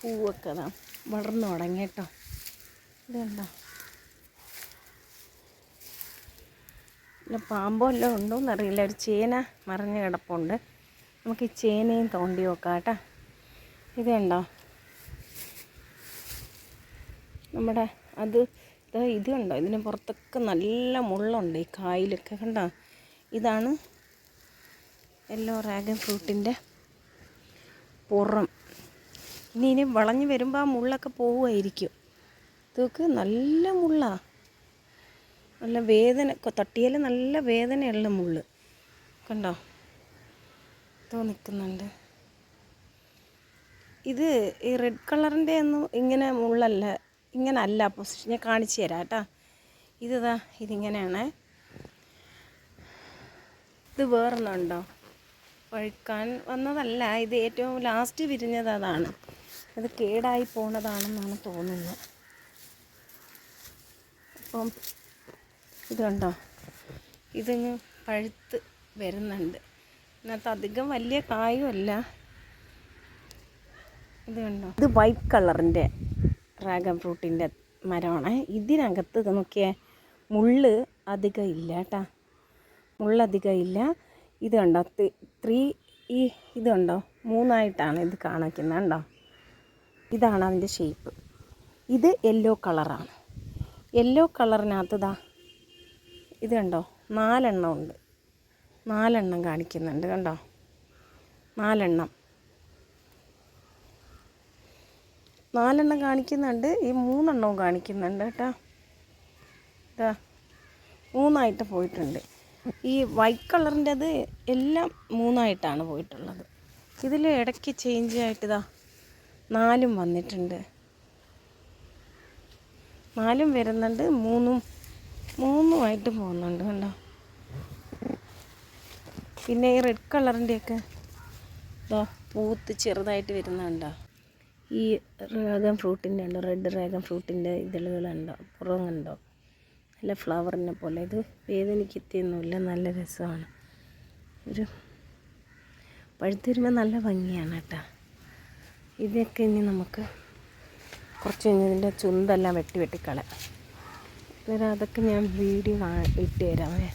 പൂവൊക്കെ അതാ വളർന്നു തുടങ്ങി കേട്ടോ. ഇത് കണ്ടോ, പിന്നെ പാമ്പോ എല്ലാം ഉണ്ടോയെന്നറിയില്ല. ഒരു ചേന മറിഞ്ഞ് കിടപ്പുണ്ട്. നമുക്ക് ഈ ചേനയും തോണ്ടി നോക്കാം കേട്ടോ. ഇത് കണ്ടോ, നമ്മുടെ ഇത് കണ്ടോ, ഇതിന് പുറത്തൊക്കെ നല്ല മുള്ളുണ്ട് ഈ കായിലൊക്കെ കണ്ടോ. ഇതാണ് യെല്ലോ ഡ്രാഗൺ ഫ്രൂട്ടിൻ്റെ പുറം. ഇനി വളഞ്ഞ് വരുമ്പോൾ ആ മുള്ളൊക്കെ പോവുമായിരിക്കും. ഇതൊക്കെ നല്ല മുള്ളാണ്, നല്ല വേദന, തട്ടിയാൽ നല്ല വേദനയുള്ള മുള്ള് കണ്ടോ. ഇതോ നിൽക്കുന്നുണ്ട്. ഇത് ഈ റെഡ് കളറിൻ്റെ ഒന്നും ഇങ്ങനെ മുള്ളല്ല, ഇങ്ങനെ അല്ല പൊസിഷൻ. ഞാൻ കാണിച്ചു തരാം കേട്ടോ. ഇതിങ്ങനെയാണ്. ഇത് വേറൊന്നുണ്ടോ, പഴുക്കാൻ വന്നതല്ല. ഇത് ഏറ്റവും ലാസ്റ്റ് വിരിഞ്ഞത് അതാണ്. അത് കേടായി പോണതാണെന്നാണ് തോന്നുന്നത്. അപ്പം ഇത് കണ്ടോ, ഇതിങ്ങ് പഴുത്ത് വരുന്നുണ്ട്. ഇതിനകത്ത് അധികം വലിയ കായുമല്ല. ഇത് കണ്ടോ, ഇത് വൈറ്റ് കളറിൻ്റെ ഡ്രാഗൺ ഫ്രൂട്ടിൻ്റെ മരമാണ്. ഇതിനകത്ത് ഇത് നോക്കിയേ, മുള്ള് അധികം ഇല്ല കേട്ടോ, മുള്ളധികം ഇല്ല. ഇത് കണ്ടോ, ഇത് കണ്ടോ, 3ആയിട്ടാണ് ഇത് കാണിക്കുന്നത് കണ്ടോ. ഇതാണ് അതിൻ്റെ ഷേപ്പ്. ഇത് യെല്ലോ കളറാണ്. യെല്ലോ കളറിനകത്ത് ഇത് കണ്ടോ, 4 എണ്ണം ഉണ്ട്. 4 എണ്ണം കാണിക്കുന്നുണ്ട് കണ്ടോ, 4 എണ്ണം കാണിക്കുന്നുണ്ട്. ഈ 3 എണ്ണവും കാണിക്കുന്നുണ്ട് കേട്ടോ. 3ആയിട്ട് പോയിട്ടുണ്ട്. ഈ വൈറ്റ് കളറിൻ്റെത് എല്ലാം 3ആയിട്ടാണ് പോയിട്ടുള്ളത്. ഇതിൽ ഇടയ്ക്ക് ചേഞ്ച് ആയിട്ട് 4 വന്നിട്ടുണ്ട്. 4 വരുന്നുണ്ട്, 3ആയിട്ട് പോകുന്നുണ്ട് കണ്ടോ. പിന്നെ ഈ റെഡ് കളറിൻ്റെയൊക്കെ പൂത്ത് ചെറുതായിട്ട് വരുന്നുണ്ടോ. ഈ ഡ്രാഗൺ ഫ്രൂട്ടിൻ്റെ ഉണ്ടോ, റെഡ് ഡ്രാഗൺ ഫ്രൂട്ടിൻ്റെ ഇതളുകളുണ്ടോ, പുറങ്ങുണ്ടോ, നല്ല ഫ്ലവറിനെ പോലെ. ഇത് വേദനിക്കത്തൊന്നുമില്ല, നല്ല രസമാണ്. ഒരു പഴുത്ത് വരുമ്പോൾ നല്ല ഭംഗിയാണ് കേട്ടോ. ഇതൊക്കെ ഇനി നമുക്ക് കുറച്ച് കഴിഞ്ഞ് ഇതിൻ്റെ ചുന്തെല്ലാം വെട്ടിക്കളയാം. അന്നേരം അതൊക്കെ ഞാൻ വീഡിയോ ഇട്ട് തരാമേ.